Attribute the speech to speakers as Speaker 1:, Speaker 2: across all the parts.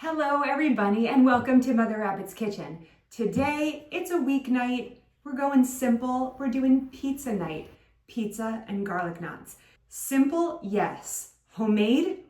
Speaker 1: Hello everybody and welcome to Mother Rabbit's Kitchen. Today it's a weeknight. We're going simple. We're doing pizza night. Pizza and garlic knots. Simple, yes. Homemade,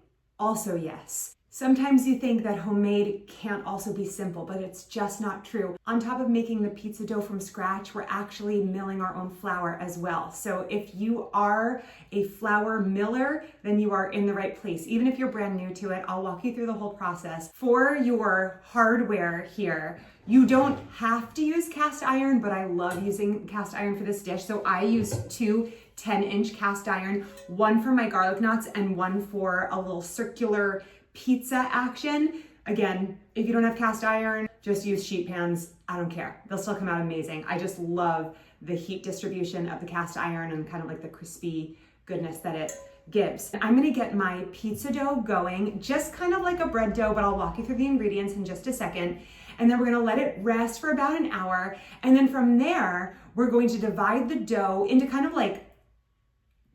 Speaker 1: also yes. Sometimes you think that homemade can't also be simple, but it's just not true. On top of making the pizza dough from scratch, we're actually milling our own flour as well. So if you are a flour miller, then you are in the right place. Even if you're brand new to it, I'll walk you through the whole process. For your hardware here, you don't have to use cast iron, but I love using cast iron for this dish. So I use two 10-inch cast iron, one for my garlic knots and one for a little circular pizza action. Again, if you don't have cast iron, just use sheet pans. I don't care. They'll still come out amazing. I just love the heat distribution of the cast iron and kind of like the crispy goodness that it gives. I'm gonna get my pizza dough going, just kind of like a bread dough, but I'll walk you through the ingredients in just a second. And then we're gonna let it rest for about an hour. And then from there, we're going to divide the dough into kind of like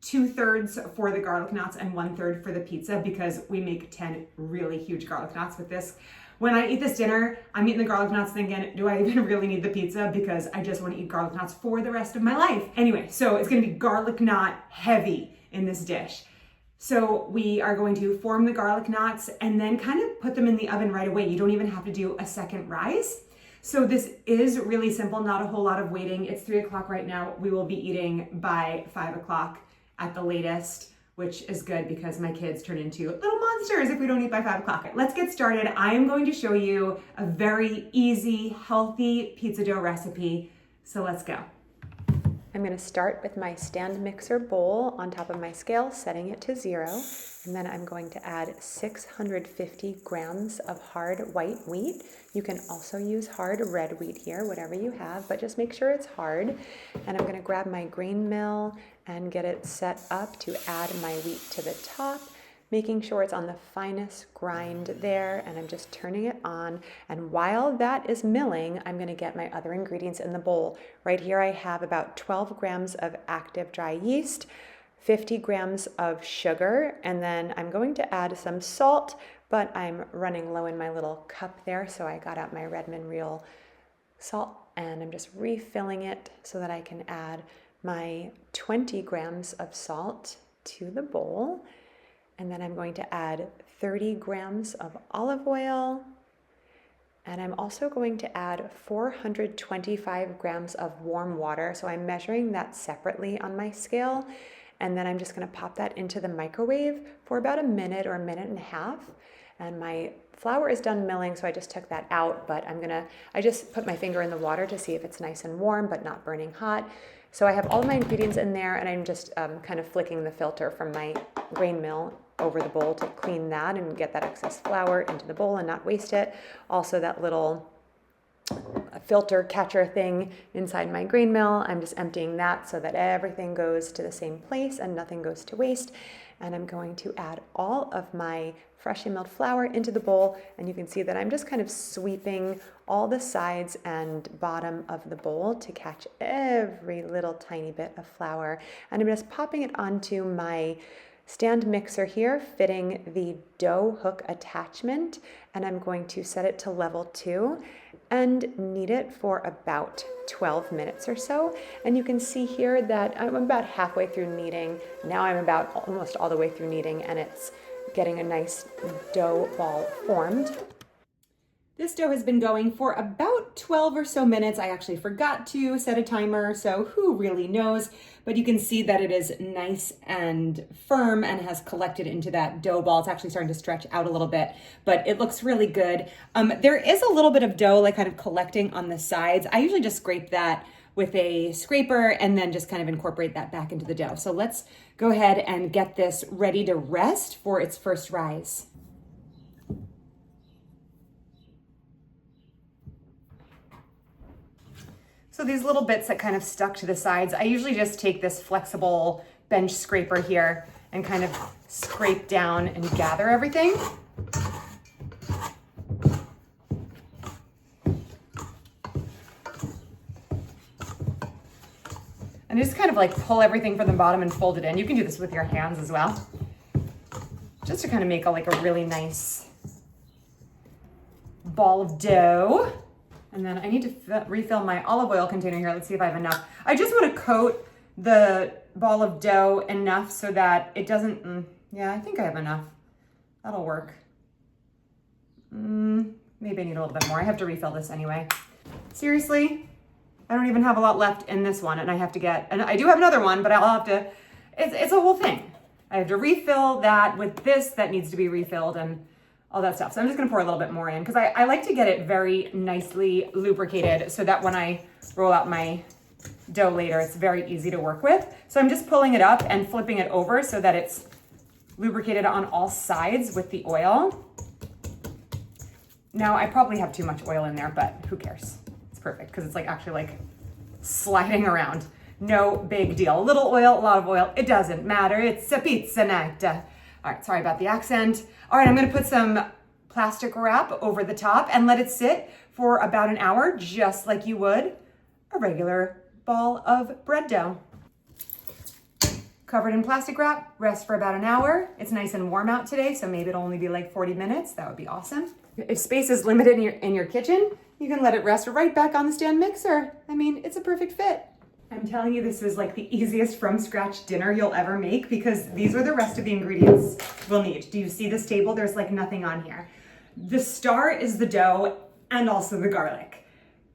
Speaker 1: 2/3 for the garlic knots and 1/3 for the pizza, because we make 10 really huge garlic knots with this. When I eat this dinner, I'm eating the garlic knots thinking, do I even really need the pizza? Because I just want to eat garlic knots for the rest of my life. Anyway, so it's going to be garlic knot heavy in this dish. So we are going to form the garlic knots and then kind of put them in the oven right away. You don't even have to do a second rise. So this is really simple, not a whole lot of waiting. It's 3 o'clock right now. We will be eating by 5 o'clock at the latest, which is good because my kids turn into little monsters if we don't eat by 5 o'clock. Let's get started. I am going to show you a very easy, healthy pizza dough recipe. So let's go. I'm going to start with my stand mixer bowl on top of my scale, setting it to 0. And then I'm going to add 650 grams of hard white wheat. You can also use hard red wheat here, whatever you have, but just make sure it's hard. And I'm going to grab my grain mill and get it set up to add my wheat to the top, making sure it's on the finest grind there, and I'm just turning it on. And while that is milling, I'm gonna get my other ingredients in the bowl. Right here I have about 12 grams of active dry yeast, 50 grams of sugar, and then I'm going to add some salt, but I'm running low in my little cup there, so I got out my Redmond Real salt, and I'm just refilling it so that I can add my 20 grams of salt to the bowl. And then I'm going to add 30 grams of olive oil. And I'm also going to add 425 grams of warm water. So I'm measuring that separately on my scale. And then I'm just going to pop that into the microwave for about a minute or a minute and a half. And my flour is done milling, so I just took that out, but I just put my finger in the water to see if it's nice and warm, but not burning hot. So I have all my ingredients in there, and I'm just kind of flicking the filter from my grain mill over the bowl to clean that and get that excess flour into the bowl and not waste it. Also that little filter catcher thing inside my grain mill, I'm just emptying that so that everything goes to the same place and nothing goes to waste. And I'm going to add all of my freshly milled flour into the bowl, and you can see that I'm just kind of sweeping all the sides and bottom of the bowl to catch every little tiny bit of flour. And I'm just popping it onto my stand mixer here, fitting the dough hook attachment, and I'm going to set it to level 2 and knead it for about 12 minutes or so. And you can see here that I'm about halfway through kneading. Now I'm about almost all the way through kneading, and it's getting a nice dough ball formed. This dough has been going for about 12 or so minutes. I actually forgot to set a timer, so who really knows? But you can see that it is nice and firm and has collected into that dough ball. It's actually starting to stretch out a little bit, but it looks really good. There is a little bit of dough like kind of collecting on the sides. I usually just scrape that with a scraper and then just kind of incorporate that back into the dough. So let's go ahead and get this ready to rest for its first rise. So these little bits that kind of stuck to the sides, I usually just take this flexible bench scraper here and kind of scrape down and gather everything. And just kind of like pull everything from the bottom and fold it in. You can do this with your hands as well. Just to kind of make like a really nice ball of dough. And then I need to refill my olive oil container here. Let's see if I have enough. I just want to coat the ball of dough enough so that it doesn't, yeah, I think I have enough. That'll work. Maybe I need a little bit more. I have to refill this anyway. Seriously, I don't even have a lot left in this one, and I have to get, and I do have another one, but I'll have to, it's a whole thing. I have to refill that with this that needs to be refilled and all that stuff. So I'm just gonna pour a little bit more in because I like to get it very nicely lubricated so that when I roll out my dough later, it's very easy to work with. So I'm just pulling it up and flipping it over so that it's lubricated on all sides with the oil. Now I probably have too much oil in there, but who cares? It's perfect because it's like actually like sliding around. No big deal. A little oil, a lot of oil, it doesn't matter. It's a pizza night. All right, sorry about the accent. All right, I'm gonna put some plastic wrap over the top and let it sit for about an hour, just like you would a regular ball of bread dough. Covered in plastic wrap, rest for about an hour. It's nice and warm out today, so maybe it'll only be like 40 minutes. That would be awesome. If space is limited in your kitchen, you can let it rest right back on the stand mixer. I mean, it's a perfect fit. I'm telling you, this is like the easiest from scratch dinner you'll ever make because these are the rest of the ingredients we'll need. Do you see this table? There's like nothing on here. The star is the dough and also the garlic.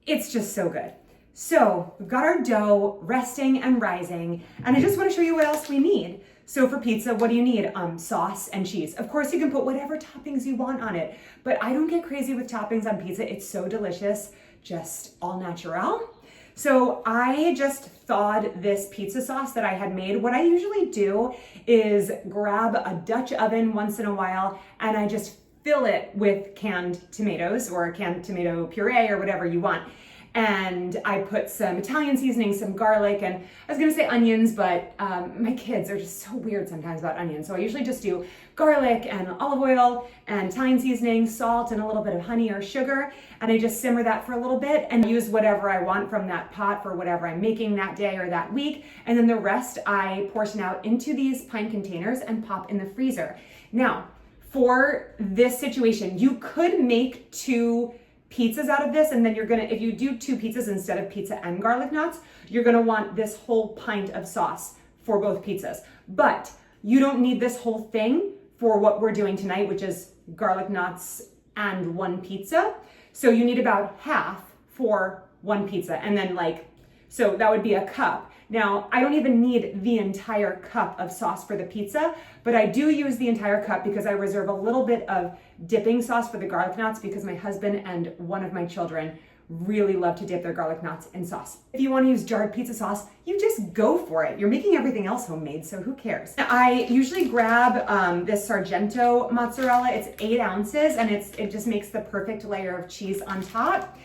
Speaker 1: It's just so good. So we've got our dough resting and rising, and I just want to show you what else we need. So for pizza, what do you need? Sauce and cheese. Of course, you can put whatever toppings you want on it, but I don't get crazy with toppings on pizza. It's so delicious, just all natural. So I just thawed this pizza sauce that I had made. What I usually do is grab a Dutch oven once in a while, and I just fill it with canned tomatoes or canned tomato puree or whatever you want. And I put some Italian seasoning, some garlic, and I was gonna say onions, but my kids are just so weird sometimes about onions. So I usually just do garlic and olive oil and Italian seasoning, salt, and a little bit of honey or sugar. And I just simmer that for a little bit and use whatever I want from that pot for whatever I'm making that day or that week. And then the rest I portion out into these pint containers and pop in the freezer. Now, for this situation, you could make 2 pizzas out of this, and then you're gonna, if you do 2 pizzas instead of pizza and garlic knots, you're gonna want this whole pint of sauce for both pizzas. But you don't need this whole thing for what we're doing tonight, which is garlic knots and 1 pizza. So you need about half for 1 pizza, and then so that would be a cup. Now, I don't even need the entire cup of sauce for the pizza, but I do use the entire cup because I reserve a little bit of dipping sauce for the garlic knots because my husband and one of my children really love to dip their garlic knots in sauce. If you want to use jarred pizza sauce, you just go for it. You're making everything else homemade, so who cares? I usually grab this Sargento mozzarella. It's 8 ounces, and it just makes the perfect layer of cheese on top.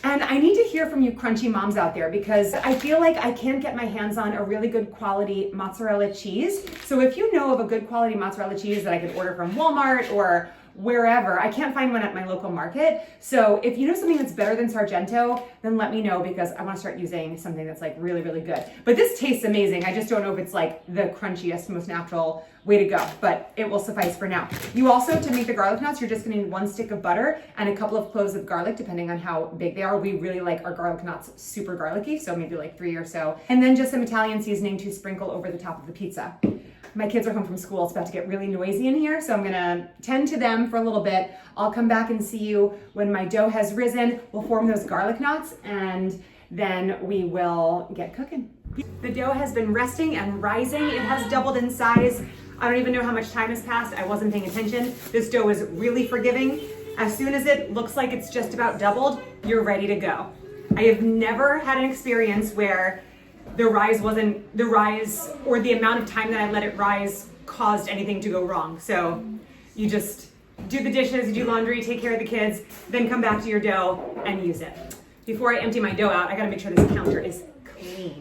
Speaker 1: And I need to hear from you crunchy moms out there because I feel like I can't get my hands on a really good quality mozzarella cheese. So if you know of a good quality mozzarella cheese that I could order from Walmart or wherever, I can't find one at my local market. So if you know something that's better than Sargento, then let me know because I want to start using something that's like really, really good. But this tastes amazing. I just don't know if it's like the crunchiest, most natural way to go, but it will suffice for now. You also, to make the garlic knots, you're just gonna need 1 stick of butter and a couple of cloves of garlic, depending on how big they are. We really like our garlic knots super garlicky, so maybe like 3 or so. And then just some Italian seasoning to sprinkle over the top of the pizza. My kids are home from school. It's about to get really noisy in here, so I'm gonna tend to them for a little bit. I'll come back and see you when my dough has risen. We'll form those garlic knots, and then we will get cooking. The dough has been resting and rising. It has doubled in size. I don't even know how much time has passed. I wasn't paying attention. This dough is really forgiving. As soon as it looks like it's just about doubled, you're ready to go. I have never had an experience where the rise or the amount of time that I let it rise caused anything to go wrong. So you just do the dishes, you do laundry, take care of the kids, then come back to your dough and use it. Before I empty my dough out, I gotta make sure this counter is clean.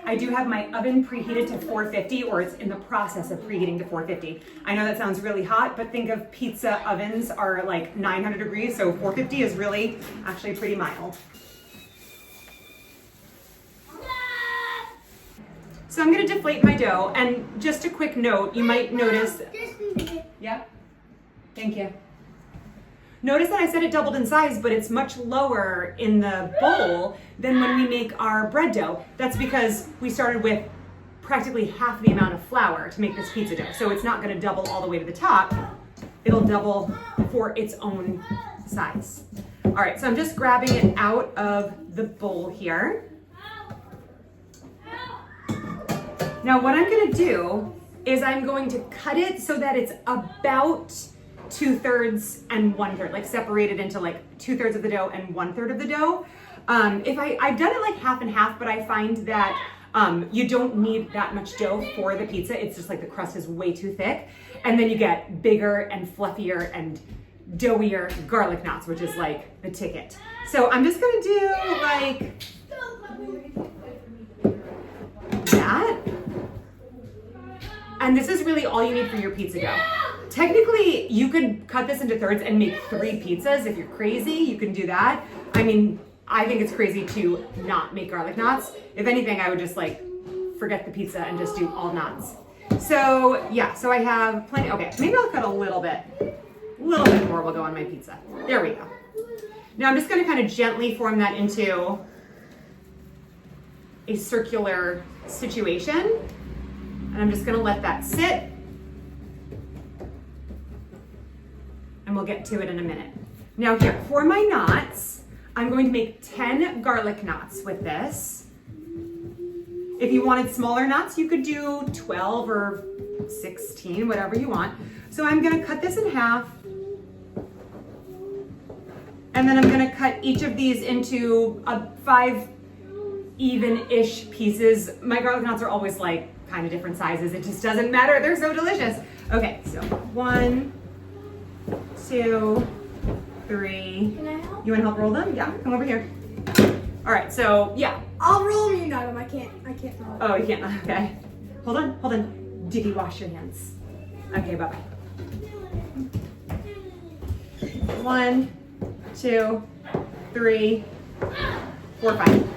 Speaker 1: I do have my oven preheated to 450, or it's in the process of preheating to 450. I know that sounds really hot, but think of pizza ovens are like 900 degrees, so 450 is really actually pretty mild. So I'm gonna deflate my dough, and just a quick note, you might notice, yeah? Thank you. Notice that I said it doubled in size, but it's much lower in the bowl than when we make our bread dough. That's because we started with practically half the amount of flour to make this pizza dough. So it's not gonna double all the way to the top. It'll double for its own size. All right, so I'm just grabbing it out of the bowl here. Now what I'm gonna do is I'm going to cut it so that it's about 2/3 and 1/3, like separated into like 2/3 of the dough and 1/3 of the dough. I've done it like half and half, but I find that you don't need that much dough for the pizza. It's just like the crust is way too thick. And then you get bigger and fluffier and doughier garlic knots, which is like the ticket. So I'm just gonna do like that. And this is really all you need for your pizza dough. Technically, you could cut this into thirds and make 3 pizzas. If you're crazy, you can do that. I mean, I think it's crazy to not make garlic knots. If anything, I would just like forget the pizza and just do all knots. So yeah, so I have plenty. Okay, maybe I'll cut a little bit more will go on my pizza. There we go. Now I'm just gonna kind of gently form that into a circular situation. And I'm just gonna let that sit. And we'll get to it in a minute. Now here, for my knots, I'm going to make 10 garlic knots with this. If you wanted smaller knots, you could do 12 or 16, whatever you want. So I'm gonna cut this in half. And then I'm gonna cut each of these into 5 even-ish pieces. My garlic knots are always like kind of different sizes. It just doesn't matter, they're so delicious. Okay, so 1, 2, 3.
Speaker 2: Can I help?
Speaker 1: You want to help roll them? Yeah, come over here. All right, so yeah.
Speaker 2: I'll roll them, you know them. I can't roll them.
Speaker 1: Oh, you can't. Okay. Hold on. Did you wash your hands? Okay, bye-bye. 1, 2, 3, 4, 5.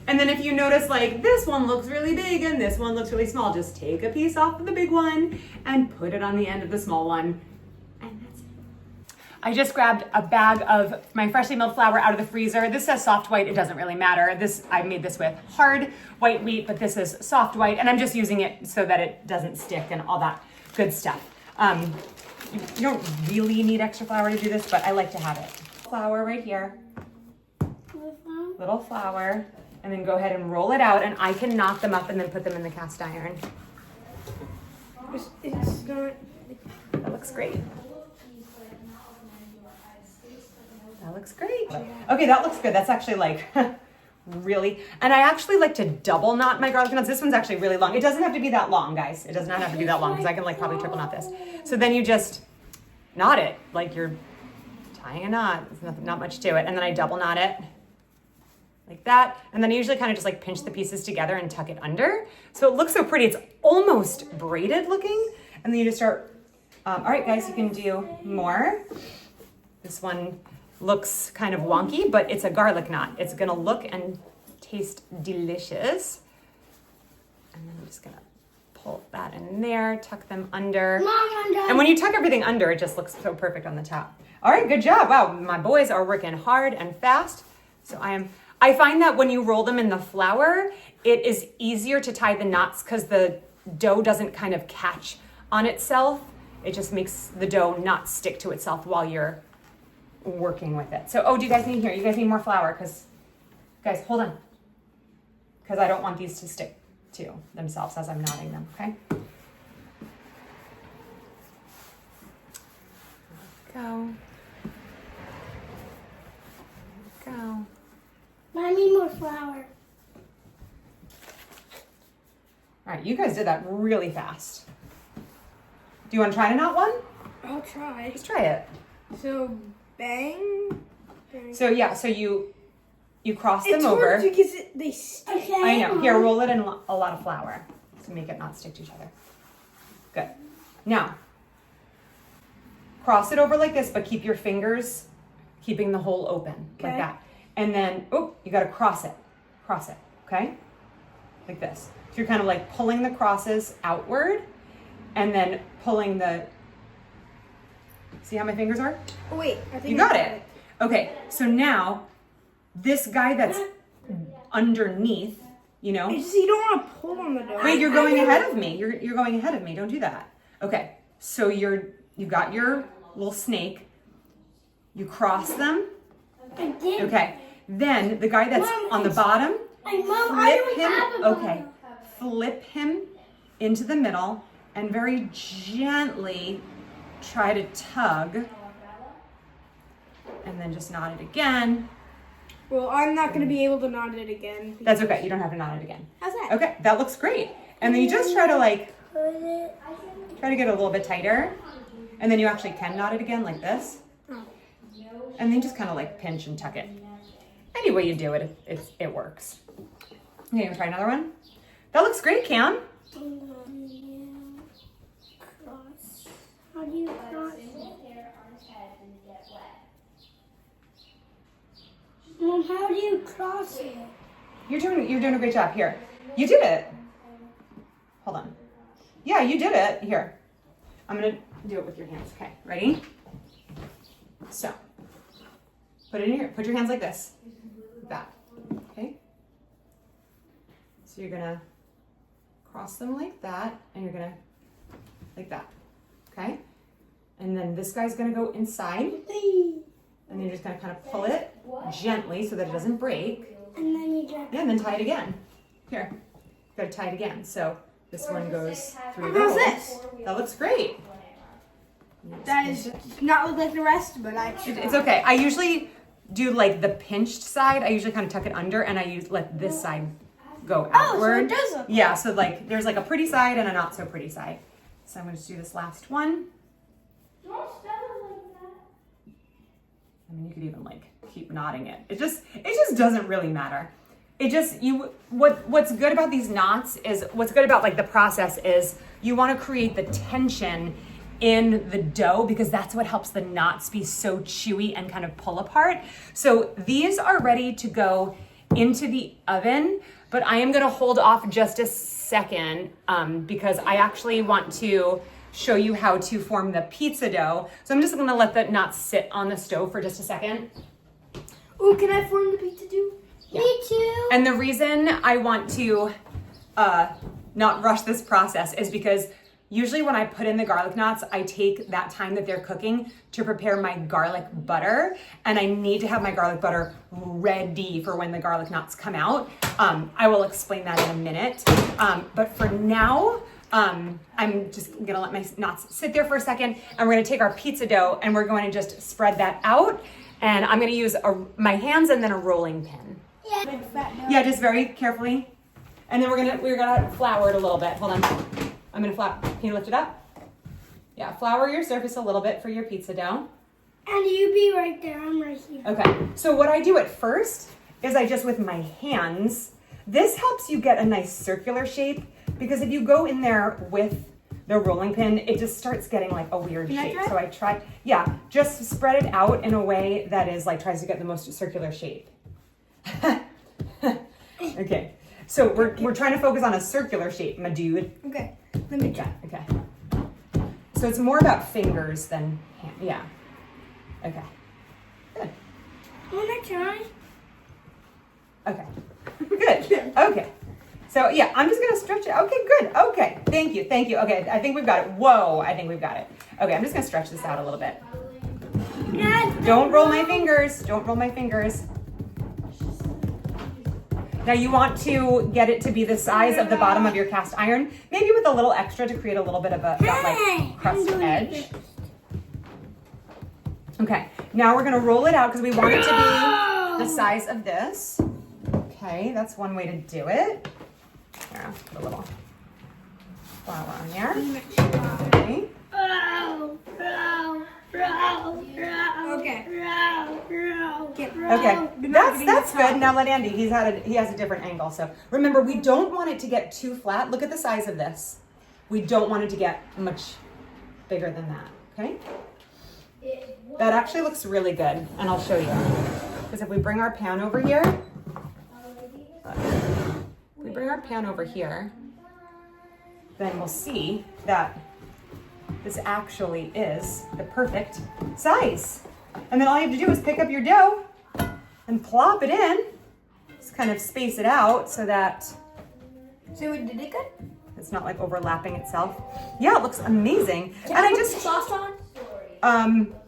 Speaker 1: And then if you notice like this one looks really big and this one looks really small, just take a piece off of the big one and put it on the end of the small one. And that's it. I just grabbed a bag of my freshly milled flour out of the freezer. This says soft white, it doesn't really matter. I made this with hard white wheat, but this is soft white, and I'm just using it so that it doesn't stick and all that good stuff. You don't really need extra flour to do this, but I like to have it. Flour right here. Little flour. And then go ahead and roll it out, and I can knock them up and then put them in the cast iron.
Speaker 2: It's not...
Speaker 1: That looks great. That looks great. Okay, that looks good. That's actually like really, and I actually like to double knot my garlic knots. This one's actually really long. It doesn't have to be that long, guys. It does not have to be that long because I can like probably triple knot this. So then you just knot it like you're tying a knot. There's not much to it. And then I double knot it. Like that, and then I usually kind of just like pinch the pieces together and tuck it under. So it looks so pretty. It's almost braided looking. And then you just start, all right guys, you can do more. This one looks kind of wonky, but it's a garlic knot. It's gonna look and taste delicious. And then I'm just gonna pull that in there, tuck them under.
Speaker 2: Mom, I'm done.
Speaker 1: And when you tuck everything under, it just looks so perfect on the top. All right, good job. Wow, my boys are working hard and fast. So I find that when you roll them in the flour, it is easier to tie the knots because the dough doesn't kind of catch on itself. It just makes the dough not stick to itself while you're working with it. So, do you guys need here? You guys need more flour because, guys, hold on. Because I don't want these to stick to themselves as I'm knotting them, okay? Go. Go.
Speaker 2: I need more flour.
Speaker 1: All right, you guys did that really fast. Do you want to try to knot one?
Speaker 2: I'll try.
Speaker 1: Just try it.
Speaker 2: So, bang.
Speaker 1: So yeah, so you cross them
Speaker 2: It's
Speaker 1: over.
Speaker 2: hard because they stick.
Speaker 1: I know. Here, roll it in a lot of flour to make it not stick to each other. Good. Now, cross it over like this, but keep your fingers keeping the hole open like that. And then, you got to cross it, okay? Like this. So you're kind of like pulling the crosses outward and then pulling the See how my fingers are?
Speaker 2: Oh, wait, I think
Speaker 1: You got it. Okay, so now this guy that's underneath, you know.
Speaker 2: It's just you don't want to pull on the dough.
Speaker 1: Wait, you're going ahead of me. You're going ahead of me. Don't do that. Okay, so you got your little snake. You cross them.
Speaker 2: I did.
Speaker 1: Okay, then the guy that's on the bottom, flip him. Okay, flip him into the middle and very gently try to tug, and then just knot it again.
Speaker 2: Well, I'm not going to be able to knot it again.
Speaker 1: That's okay. You don't have to knot it again.
Speaker 2: How's that?
Speaker 1: Okay, that looks great. And then you just try to get a little bit tighter, and then you actually can knot it again like this. And then just kind of like pinch and tuck it. Any way you do it, it works. Okay, you wanna try another one? That looks great, Cam.
Speaker 2: How do you cross it? Mom, how do you cross it?
Speaker 1: You're doing a great job. Here, you did it. Hold on. Yeah, you did it. Here, I'm gonna do it with your hands. Okay, ready? So, put it in here. Put your hands like this, like that. Okay. So you're gonna cross them like that, and you're gonna like that. Okay. And then this guy's gonna go inside, and then you're just gonna kind of pull it gently so that it doesn't break.
Speaker 2: And then you just...
Speaker 1: Yeah, and then tie it again. Here, you gotta tie it again. So this one goes through the
Speaker 2: How's
Speaker 1: hole.
Speaker 2: this?
Speaker 1: That looks great.
Speaker 2: That does not look like the rest, but I...
Speaker 1: It's okay. I usually do like the pinched side. I usually kind of tuck it under, and I let this side go outward.
Speaker 2: Oh, so it does look...
Speaker 1: Yeah, so like there's like a pretty side and a not so pretty side. So I'm gonna just do this last one.
Speaker 2: Don't step it like that.
Speaker 1: I mean, you could even like keep knotting it. It just doesn't really matter. It just, what's good about these knots is, what's good about like the process is you want to create the tension in the dough, because that's what helps the knots be so chewy and kind of pull apart. So these are ready to go into the oven, but I am going to hold off just a second because I actually want to show you how to form the pizza dough. So I'm just going to let the knots sit on the stove for just a second.
Speaker 2: Oh, can I form the pizza too?
Speaker 1: Yeah.
Speaker 2: Me too.
Speaker 1: And the reason I want to not rush this process is because usually when I put in the garlic knots, I take that time that they're cooking to prepare my garlic butter. And I need to have my garlic butter ready for when the garlic knots come out. I will explain that in a minute. But for now, I'm just gonna let my knots sit there for a second, and we're gonna take our pizza dough and we're going to just spread that out. And I'm gonna use my hands and then a rolling pin. Yeah, just very carefully. And then we're gonna flour it a little bit. Hold on. I'm gonna flour. Can you lift it up? Yeah, flour your surface a little bit for your pizza dough.
Speaker 2: And you be right there. I'm right here.
Speaker 1: Okay. So what I do at first is I just, with my hands, this helps you get a nice circular shape, because if you go in there with the rolling pin, it just starts getting like a weird shape. So I try, yeah, just spread it out in a way that is like, tries to get the most circular shape. Okay. So we're trying to focus on a circular shape, my dude.
Speaker 2: Okay. Let me try.
Speaker 1: Okay. So it's more about fingers than hand. Yeah. Okay. Good.
Speaker 2: Wanna try?
Speaker 1: Okay. Good. Okay. So yeah, I'm just gonna stretch it. Okay, good. Okay. Thank you. Thank you. Okay, I think we've got it. Whoa, I think we've got it. Okay, I'm just gonna stretch this out a little bit. Don't roll my fingers. Don't roll my fingers. Now you want to get it to be the size of the bottom of your cast iron, maybe with a little extra to create a little bit of that like crust edge. Okay, now we're gonna roll it out because we want it to be the size of this. Okay, that's one way to do it. Here, I'll put a little flour on here. Okay. Okay, that's good. Now let Andy. He has a different angle. So remember, we don't want it to get too flat. Look at the size of this. We don't want it to get much bigger than that. Okay. That actually looks really good, and I'll show you. Because if we bring our pan over here, then we'll see that this actually is the perfect size. And then all you have to do is pick up your dough and plop it in. Just kind of space it out so that
Speaker 2: So did it good?
Speaker 1: it's not like overlapping itself. Yeah, it looks amazing.
Speaker 2: Can
Speaker 1: And
Speaker 2: I
Speaker 1: I
Speaker 2: put
Speaker 1: just,
Speaker 2: the sauce on?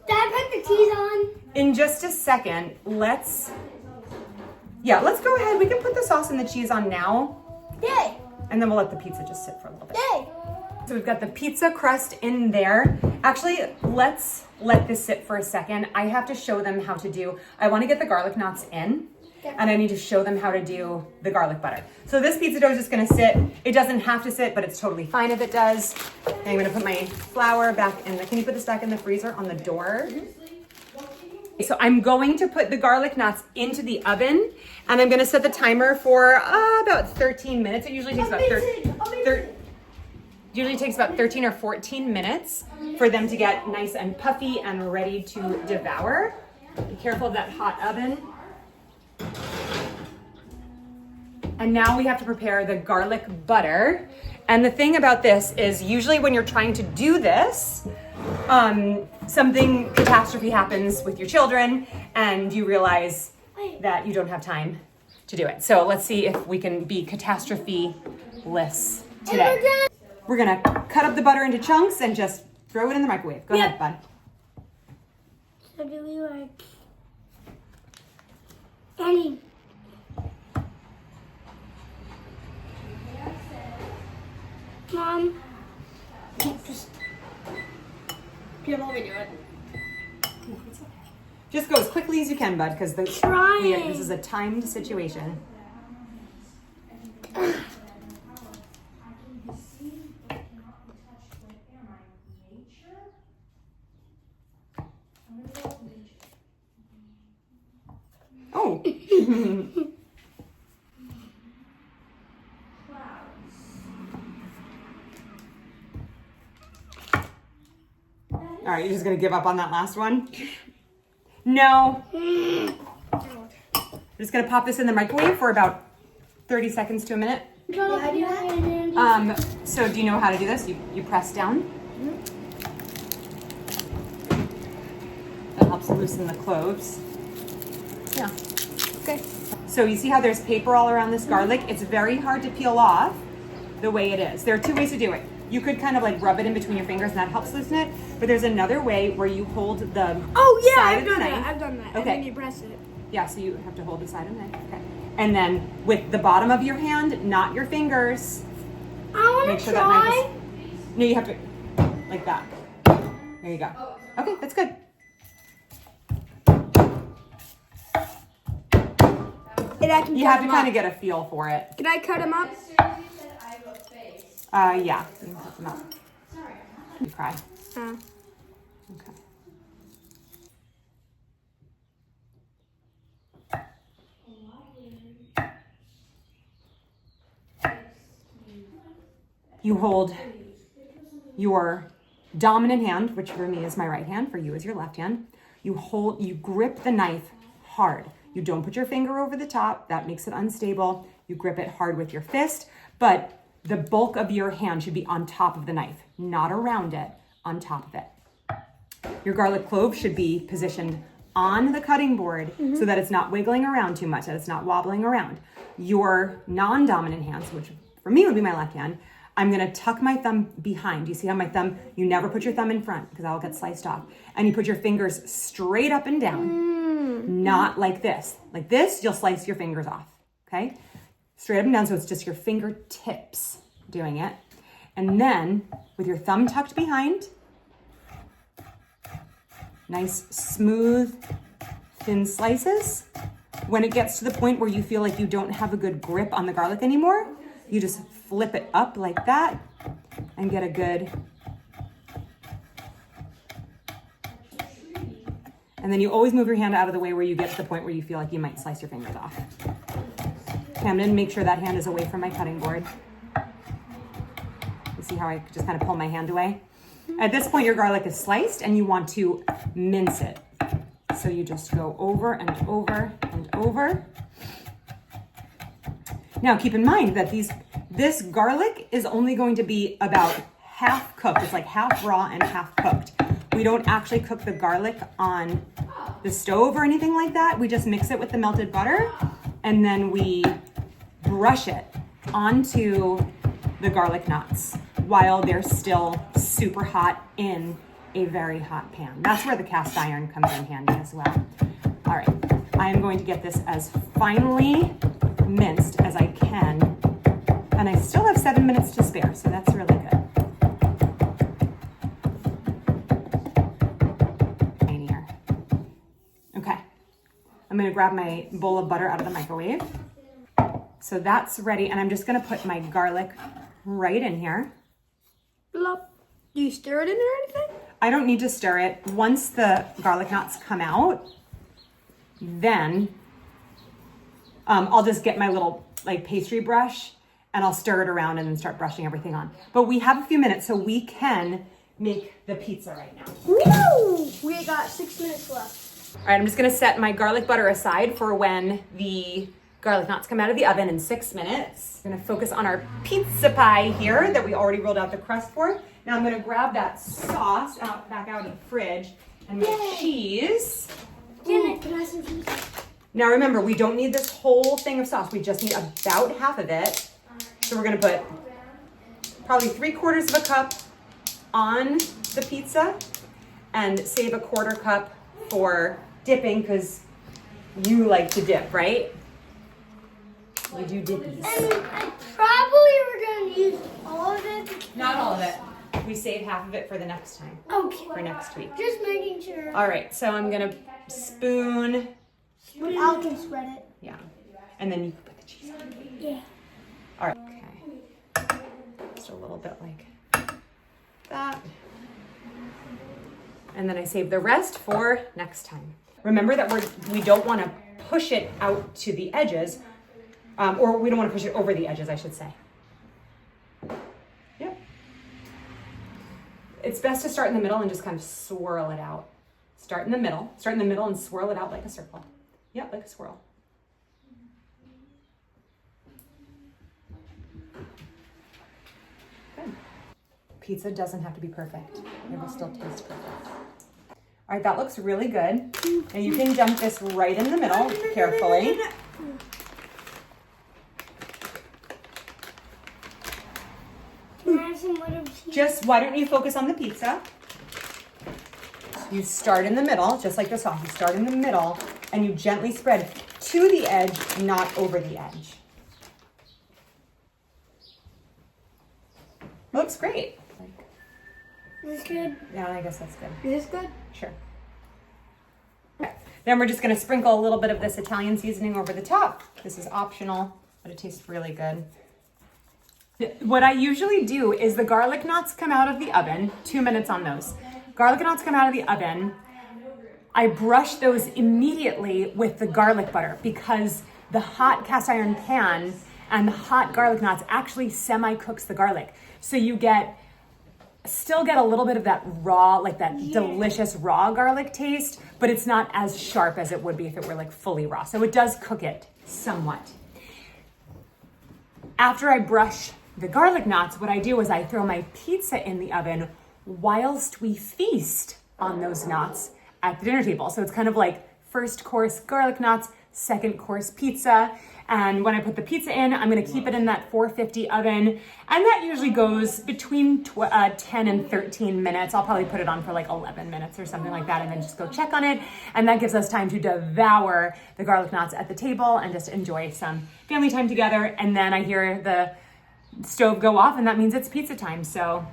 Speaker 3: Dad, put the cheese on.
Speaker 1: in just a second, let's go ahead. We can put the sauce and the cheese on now,
Speaker 2: Yay!
Speaker 1: and then we'll let the pizza just sit for a little bit.
Speaker 2: Yay!
Speaker 1: So we've got the pizza crust in there. Actually, let's let this sit for a second. I have to show them how to do, I want to get the garlic knots in, and I need to show them how to do the garlic butter. So this pizza dough is just gonna sit. It doesn't have to sit, but it's totally fine if it does. And I'm gonna put my flour back in can you put this back in the freezer on the door? So I'm going to put the garlic knots into the oven, and I'm gonna set the timer for about 13 minutes. It usually takes about 13 or 14 minutes for them to get nice and puffy and ready to devour. Be careful of that hot oven. And now we have to prepare the garlic butter. And the thing about this is usually when you're trying to do this, something catastrophe happens with your children and you realize that you don't have time to do it. So let's see if we can be catastrophe-less today. We're gonna cut up the butter into chunks and just throw it in the microwave. Go ahead, bud.
Speaker 3: So do we like any? Mom,
Speaker 2: Just here, let me do it.
Speaker 1: Just go as quickly as you can, bud, because
Speaker 3: Trying.
Speaker 1: this is a timed situation. Oh. All right, you're just gonna give up on that last one? No. I'm just gonna pop this in the microwave for about 30 seconds to a minute. So do you know how to do this? You press down. That helps loosen the cloves. Yeah, okay. So you see how there's paper all around this garlic? It's very hard to peel off the way it is. There are two ways to do it. You could kind of like rub it in between your fingers and that helps loosen it. But there's another way where you hold the side of the knife.
Speaker 2: I've done that.
Speaker 1: Okay.
Speaker 2: And then you press it.
Speaker 1: Yeah, so you have to hold the side of the knife. Okay. And then with the bottom of your hand, not your fingers.
Speaker 3: I want
Speaker 1: Make
Speaker 3: to
Speaker 1: sure that knife
Speaker 3: try.
Speaker 1: is. No, you have to, like that. There you go. Okay, that's good.
Speaker 2: And I can
Speaker 1: You have to kind of get a feel for it.
Speaker 2: Can I cut them up?
Speaker 1: Yeah, you can put them up. You cry. Okay. You hold your dominant hand, which for me is my right hand, for you is your left hand. You grip the knife hard. You don't put your finger over the top. That makes it unstable. You grip it hard with your fist, but the bulk of your hand should be on top of the knife, not around it, on top of it. Your garlic clove should be positioned on the cutting board so that it's not wiggling around too much, that it's not wobbling around. Your non-dominant hands, which for me would be my left hand, I'm gonna tuck my thumb behind. You see how my thumb, you never put your thumb in front because that'll get sliced off. And you put your fingers straight up and down, not like this. Like this, you'll slice your fingers off, okay? Straight up and down, so it's just your fingertips doing it. And then with your thumb tucked behind, nice, smooth, thin slices. When it gets to the point where you feel like you don't have a good grip on the garlic anymore, you just flip it up like that and get a good, and then you always move your hand out of the way where you get to the point where you feel like you might slice your fingers off. Okay, I'm gonna make sure that hand is away from my cutting board. You see how I just kind of pull my hand away? At this point, your garlic is sliced and you want to mince it. So you just go over and over and over. Now keep in mind that this garlic is only going to be about half cooked. It's like half raw and half cooked. We don't actually cook the garlic on the stove or anything like that. We just mix it with the melted butter and then we brush it onto the garlic knots while they're still super hot in a very hot pan. That's where the cast iron comes in handy as well. All right, I am going to get this as finely minced as I can, and I still have 7 minutes to spare, so that's really good. Okay, I'm gonna grab my bowl of butter out of the microwave. So that's ready, and I'm just gonna put my garlic right in here.
Speaker 3: Blop. Do you stir it in or anything?
Speaker 1: I don't need to stir it. Once the garlic knots come out, then I'll just get my little like pastry brush and I'll stir it around and then start brushing everything on. But we have a few minutes, so we can make the pizza right now.
Speaker 3: Woo! We got 6 minutes left.
Speaker 1: All right, I'm just gonna set my garlic butter aside for when the garlic knots come out of the oven in 6 minutes. I'm gonna focus on our pizza pie here that we already rolled out the crust for. Now I'm gonna grab that sauce back out of the fridge and the cheese.
Speaker 3: Janet, can I have some cheese?
Speaker 1: Now remember, we don't need this whole thing of sauce. We just need about half of it. So we're gonna put probably 3/4 of a cup on the pizza and save a 1/4 cup for dipping because you like to dip, right? We do dippies.
Speaker 3: And I probably were going to use all of it.
Speaker 1: Not all of it. We save half of it for the next time,
Speaker 3: Okay.
Speaker 1: for next week.
Speaker 3: Just making sure.
Speaker 1: All right, so I'm gonna spoon.
Speaker 3: Al can spread it.
Speaker 1: Yeah, and then you can put the cheese on.
Speaker 3: Yeah.
Speaker 1: All right, okay. Just a little bit like that. And then I save the rest for next time. Remember that we don't want to push it out to the edges, or we don't want to push it over the edges, I should say. Yep. It's best to start in the middle and just kind of swirl it out. Start in the middle and swirl it out like a circle. Yep, like a swirl. Good. Pizza doesn't have to be perfect. It will still taste perfect. All right, that looks really good. And you can dump this right in the middle carefully.
Speaker 3: Can I have some little cheese?
Speaker 1: Just, why don't you focus on the pizza? You start in the middle, just like the sauce. You start in the middle and you gently spread to the edge, not over the edge. Looks great.
Speaker 3: Is this good?
Speaker 1: Yeah, I guess that's good.
Speaker 3: Is this good?
Speaker 1: Sure. Okay. Then we're just gonna sprinkle a little bit of this Italian seasoning over the top. This is optional, but it tastes really good. What I usually do is the garlic knots come out of the oven, 2 minutes on those. Garlic knots come out of the oven. I brush those immediately with the garlic butter because the hot cast iron pan and the hot garlic knots actually semi-cooks the garlic. So you still get a little bit of that raw, like that delicious raw garlic taste, but it's not as sharp as it would be if it were like fully raw. So it does cook it somewhat. After I brush the garlic knots, what I do is I throw my pizza in the oven whilst we feast on those knots at the dinner table. So it's kind of like first course garlic knots, second course pizza. And when I put the pizza in, I'm gonna keep it in that 450 oven. And that usually goes between 10 and 13 minutes. I'll probably put it on for like 11 minutes or something like that and then just go check on it. And that gives us time to devour the garlic knots at the table and just enjoy some family time together. And then I hear the stove go off and that means it's pizza time. So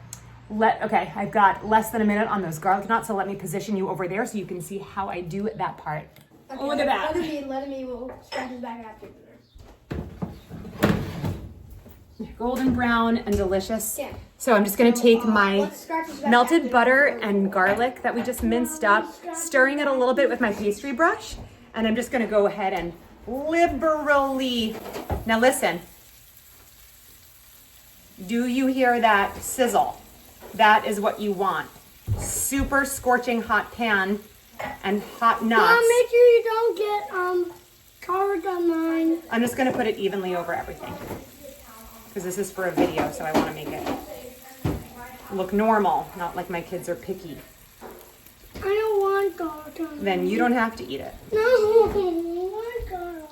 Speaker 1: okay, I've got less than a minute on those garlic knots, so let me position you over there so you can see how I do that part.
Speaker 2: Okay,
Speaker 1: Look at that.
Speaker 2: Let me will scratch his back after dinner.
Speaker 1: Golden brown and delicious.
Speaker 2: Yeah.
Speaker 1: So I'm just gonna take my
Speaker 2: Let's scratch his back
Speaker 1: melted
Speaker 2: after
Speaker 1: butter
Speaker 2: dinner.
Speaker 1: and garlic that we just minced up, stirring it a little bit with my pastry brush, and I'm just gonna go ahead and liberally, now listen, do you hear that sizzle? That is what you want. Super scorching hot pan and hot knots.
Speaker 3: Mom, make sure you don't get garlic on mine.
Speaker 1: I'm just gonna put it evenly over everything because this is for a video, so I wanna make it look normal, not like my kids are picky.
Speaker 3: I don't want garlic.
Speaker 1: Then you don't have to eat it.
Speaker 3: No, I don't want garlic.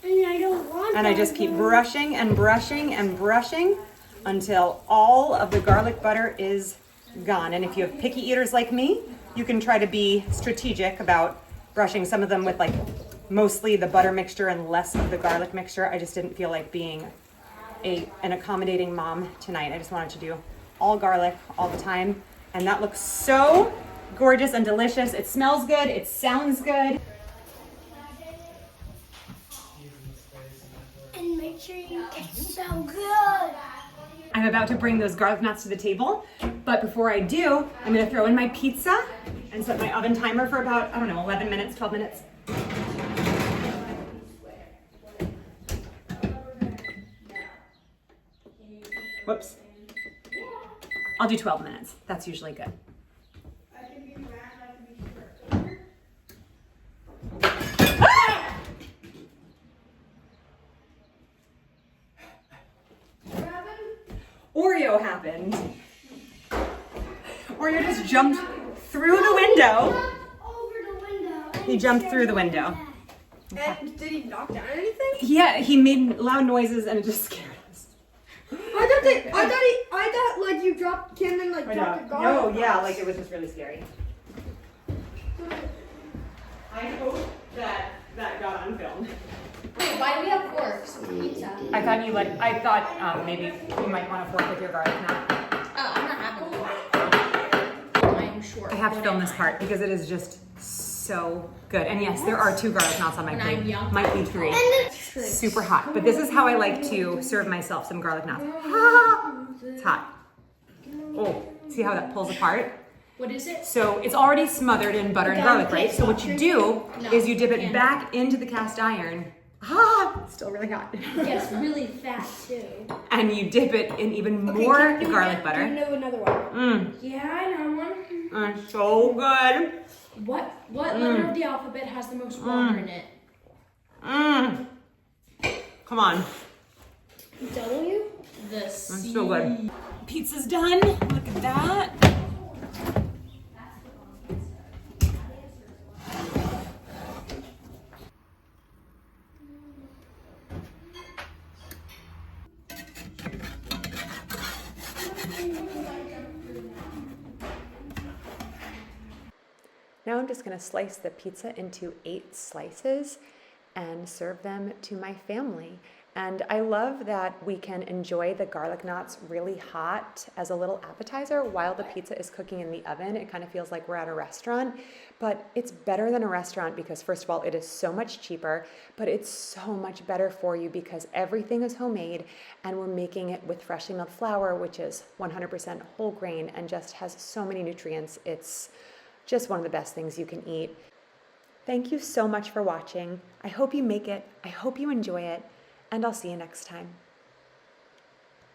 Speaker 3: And I don't want
Speaker 1: And I just keep brushing and brushing and brushing until all of the garlic butter is gone. And if you have picky eaters like me, you can try to be strategic about brushing some of them with like mostly the butter mixture and less of the garlic mixture. I just didn't feel like being an accommodating mom tonight. I just wanted to do all garlic all the time. And that looks so gorgeous and delicious. It smells good. It sounds good.
Speaker 3: And make sure you taste so good.
Speaker 1: I'm about to bring those garlic knots to the table, but before I do, I'm gonna throw in my pizza and set my oven timer for about, 11 minutes, 12 minutes. Whoops. I'll do 12 minutes. That's usually good. Oreo happened. Oreo just jumped through the window.
Speaker 3: Over the window.
Speaker 1: He jumped through the window.
Speaker 2: And did he knock down anything?
Speaker 1: Yeah, he made loud noises and it just scared us.
Speaker 2: I thought like you dropped Kim and like dropped the garlic.
Speaker 1: No, yeah, like it was just really scary. I hope that got on film.
Speaker 4: Wait, why do we have forks with pizza?
Speaker 1: I thought maybe you might want to fork with your garlic knot.
Speaker 4: Oh, I'm not having one. I'm short.
Speaker 1: I have to film this part because it is just so good. And yes, there are 2 garlic knots on my plate. Might be 3. Super hot. But this is how I like to serve myself some garlic knots. It's hot. Oh, see how that pulls apart?
Speaker 4: What is it?
Speaker 1: So it's already smothered in butter and garlic, right? So what you do is you dip it back into the cast iron. It's still really hot.
Speaker 4: Yes, really fat too.
Speaker 1: And you dip it in even more garlic butter.
Speaker 2: I know another one.
Speaker 4: Yeah, I know one.
Speaker 1: It's so good.
Speaker 4: What letter of the alphabet has the most water in it?
Speaker 1: Come on.
Speaker 2: W?
Speaker 4: The C.
Speaker 1: It's so good. Pizza's done. Look at that. Now I'm just going to slice the pizza into 8 slices and serve them to my family. And I love that we can enjoy the garlic knots really hot as a little appetizer while the pizza is cooking in the oven. It kind of feels like we're at a restaurant, but it's better than a restaurant because first of all, it is so much cheaper, but it's so much better for you because everything is homemade and we're making it with freshly milled flour, which is 100% whole grain and just has so many nutrients. It's just one of the best things you can eat. Thank you so much for watching. I hope you make it. I hope you enjoy it. And I'll see you next time.